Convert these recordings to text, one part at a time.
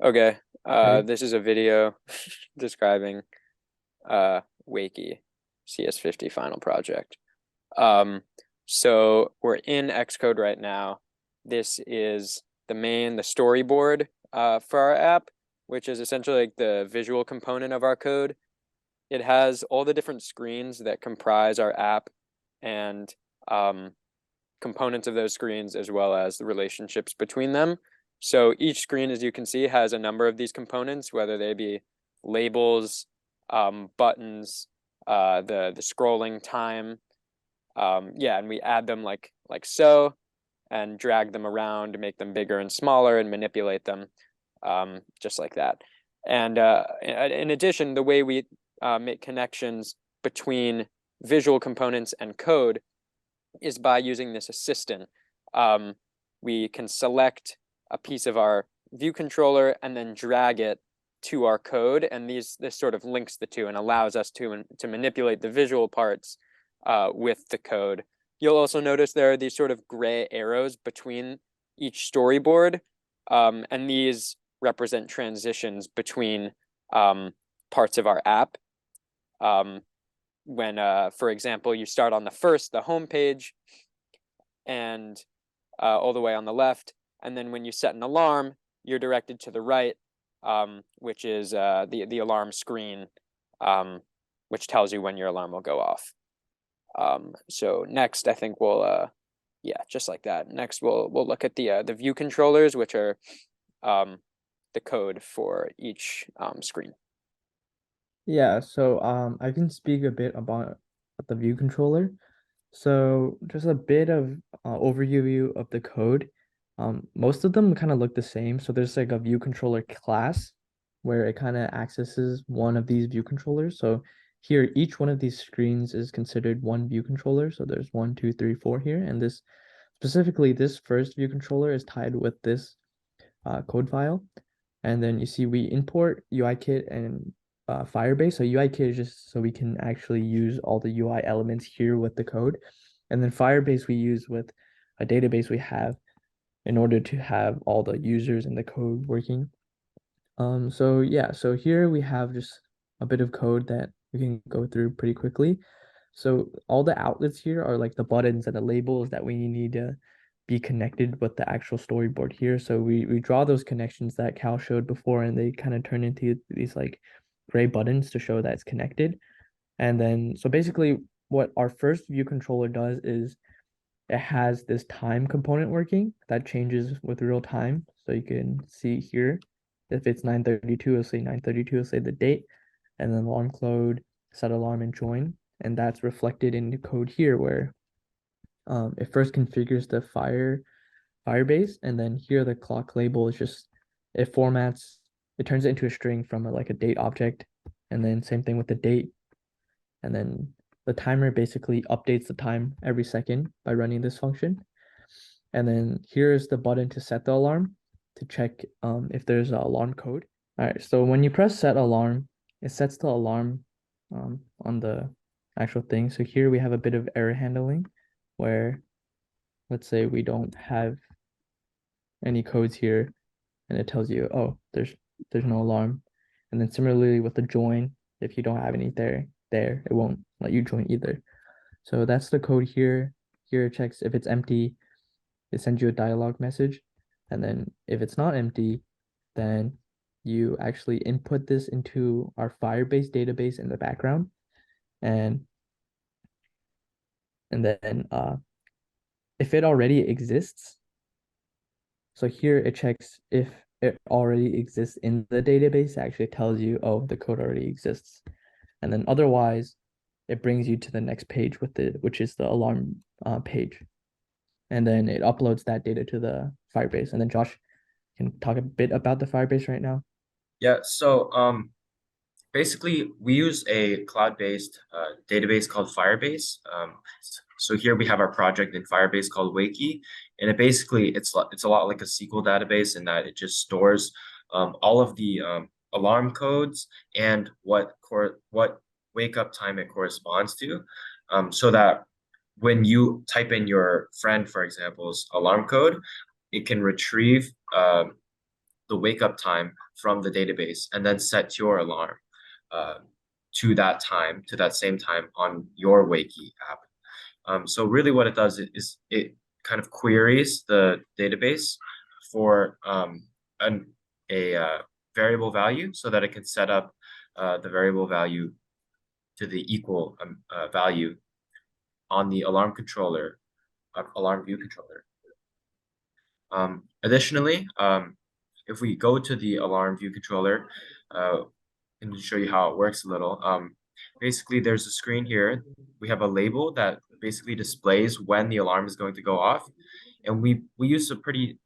Okay, Ready? this is a video describing Wakey CS50 final project. Um, so we're in Xcode right now. This is the storyboard for our app, which is essentially like the visual component of our code. It has all the different screens that comprise our app and um, components of those screens as well as the relationships between them. So each screen, as you can see, has a number of these components, whether they be labels, buttons, the scrolling time. Yeah, and we add them like so, and drag them around to make them bigger and smaller and manipulate them, just like that. And in addition, the way we make connections between visual components and code is by using this assistant. Um, we can select a piece of our view controller and then drag it to our code, and this sort of links the two and allows us to manipulate the visual parts with the code. You'll also notice there are these sort of gray arrows between each storyboard, and these represent transitions between parts of our app. Um, when, for example, you start on the home page, and all the way on the left. And then when you set an alarm, you're directed to the right, which is the alarm screen, which tells you when your alarm will go off. So next, I think yeah, just like that. Next, we'll look at the view controllers, which are um, the code for each screen. Yeah, so I can speak a bit about the view controller. So just a bit of overview of the code. Most of them kind of look the same. So there's like a view controller class where it kind of accesses one of these view controllers. So here, each one of these screens is considered one view controller. So there's one, two, three, four here. And this specifically, this first view controller is tied with this code file. And then you see we import UIKit and Firebase. So UIKit is just so we can actually use all the UI elements here with the code. And then Firebase we use with a database we have in order to have all the users and the code working. So yeah, so here we have just a bit of code that we can go through pretty quickly. So all the outlets here are like the buttons and the labels that we need to be connected with the actual storyboard here. So we draw those connections that Cal showed before, and they kind of turn into these like gray buttons to show that it's connected. And then so basically what our first view controller does is it has this time component working that changes with real time. So you can see here, if it's 9:32, it'll say 9:32, it'll say the date, and then alarm code, set alarm, and join. And that's reflected in the code here where it first configures the Firebase, and then here the clock label is just it formats it turns it into a string from like a date object, and then same thing with the date, and then the timer basically updates the time every second by running this function. And then here's the button to set the alarm to check if there's an alarm code. All right, so when you press set alarm, it sets the alarm on the actual thing. So here we have a bit of error handling where let's say we don't have any codes here and it tells you, oh, there's no alarm. And then similarly with the join, if you don't have any there, it won't let you join either. So that's the code here. Here it checks if it's empty, it sends you a dialog message. And then if it's not empty, then you actually input this into our Firebase database in the background. And then if it already exists, so here it checks if it already exists in the database, it actually tells you, oh, the code already exists. And then otherwise, it brings you to the next page which is the alarm page. And then it uploads that data to the Firebase. And then Josh can talk a bit about the Firebase right now. Yeah, so basically we use a cloud-based database called Firebase. So here we have our project in Firebase called Wakey, and it's a lot like a SQL database in that it just stores all of the alarm codes and what wake up time it corresponds to, so that when you type in your friend, for example's alarm code, it can retrieve the wake up time from the database and then set your alarm to that time, to that same time on your Wakey app. So really what it does is it kind of queries the database for a variable value so that it can set up the variable value to the equal value on the alarm controller, alarm view controller. Additionally, if we go to the alarm view controller, and to show you how it works a little, basically there's a screen here. We have a label that basically displays when the alarm is going to go off. And we use a pretty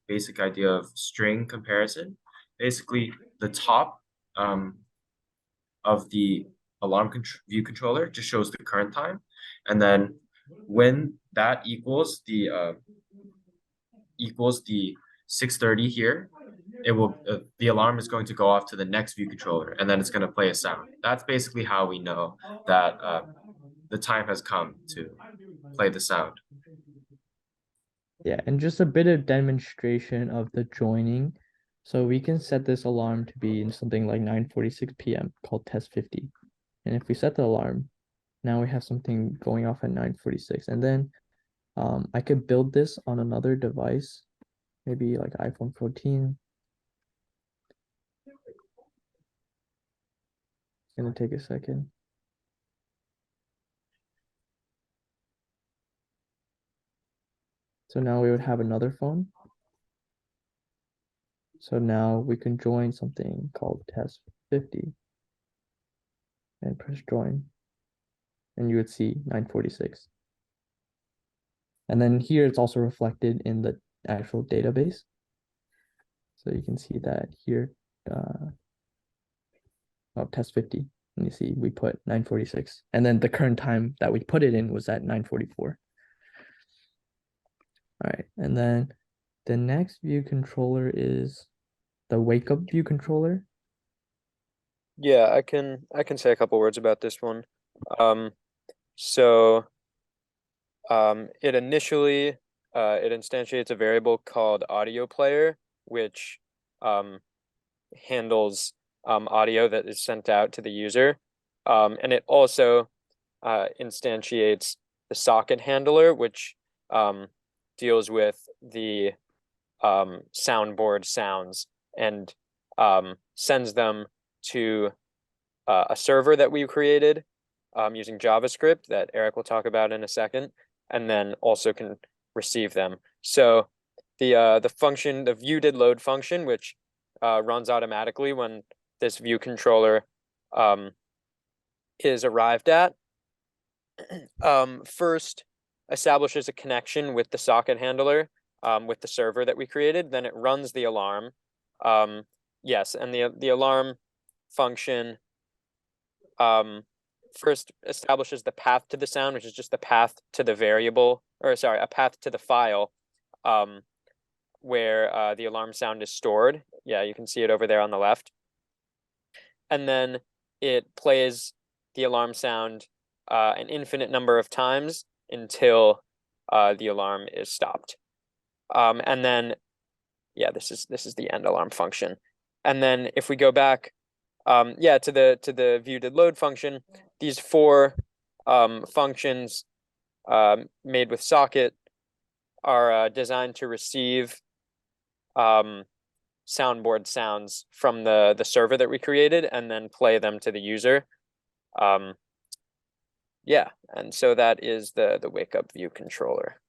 basic idea of string comparison. Basically, the top of the alarm view controller just shows the current time. And then when that equals the 6:30 here, it will the alarm is going to go off to the next view controller, and then it's going to play a sound. That's basically how we know that the time has come to play the sound. Yeah, and just a bit of demonstration of the joining. So we can set this alarm to be in something like 9:46 p.m. called test 50. And if we set the alarm, now we have something going off at 9:46. And then I could build this on another device, maybe like iPhone 14. It's gonna take a second. So now we would have another phone. So now we can join something called test 50 and press join. And you would see 9:46. And then here it's also reflected in the actual database. So you can see that here, test 50. And you see we put 9:46. And then the current time that we put it in was at 9:44. All right, and then the next view controller is the wake up view controller. Yeah, I can say a couple words about this one. So it initially it instantiates a variable called audio player, which handles audio that is sent out to the user. And it also instantiates the socket handler, which deals with the soundboard sounds and sends them to a server that we created using JavaScript that Eric will talk about in a second, and then also can receive them. So the function, the view did load function, which runs automatically when this view controller is arrived at, first establishes a connection with the socket handler with the server that we created. Then it runs the alarm. Yes, and the alarm function first establishes the path to the sound, which is just the path to the variable, or sorry, a path to the file where the alarm sound is stored. Yeah, you can see it over there on the left. And then it plays the alarm sound an infinite number of times until the alarm is stopped. And then, yeah, this is the end alarm function. And then if we go back, yeah, to the view did load function, these four functions made with socket are designed to receive soundboard sounds from the server that we created and then play them to the user. Yeah, and so that is the wake up view controller.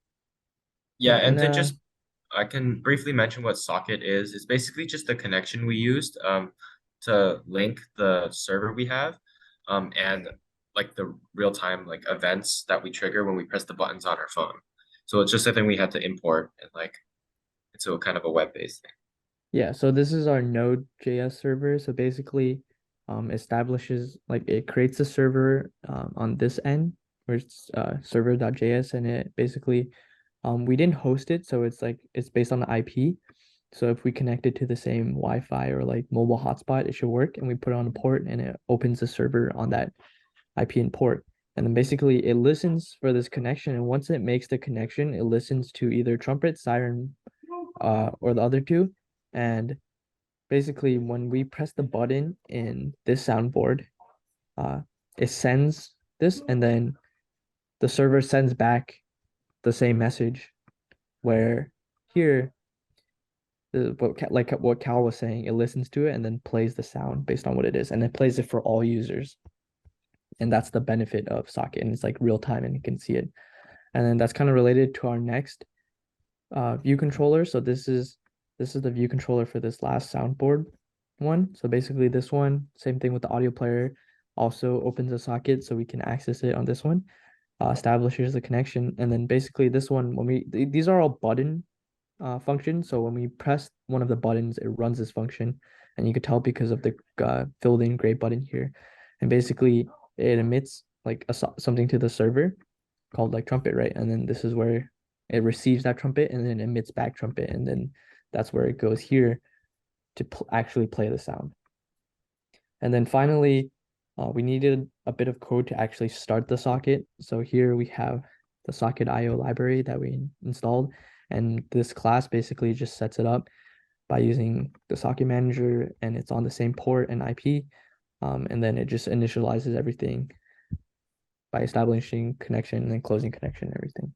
Yeah, Yeah, and to just I can briefly mention what socket is. It's basically just the connection we used to link the server we have and like the real-time like events that we trigger when we press the buttons on our phone. So it's just a thing we had to import and like it's a kind of a web-based thing. yeah, so this is our Node.js server. So basically, establishes like it creates a server on this end where it's server.js, and it basically we didn't host it, so it's like it's based on the IP. So if we connect it to the same Wi-Fi or like mobile hotspot, it should work. And we put it on a port, and it opens the server on that IP and port. And then basically it listens for this connection, and once it makes the connection, it listens to either trumpet, siren, or the other two, and basically when we press the button in this soundboard, it sends this, and then the server sends back the same message, where here like what Cal was saying, it listens to it and then plays the sound based on what it is, and it plays it for all users. And that's the benefit of Socket, and it's like real time and you can see it. And then that's kind of related to our next view controller. So this is the view controller for this last soundboard one. So basically this one, same thing with the audio player, also opens a socket so we can access it on this one, establishes the connection. And then basically this one, when these are all button function. So when we press one of the buttons, it runs this function, and you could tell because of the filled in gray button here. And basically it emits like something to the server called like trumpet, right? And then this is where it receives that trumpet and then emits back trumpet, and then that's where it goes here to actually play the sound. And then finally, we needed a bit of code to actually start the socket. So here we have the socket IO library that we installed, and this class basically just sets it up by using the socket manager, and it's on the same port and IP. And then it just initializes everything by establishing connection and then closing connection and everything.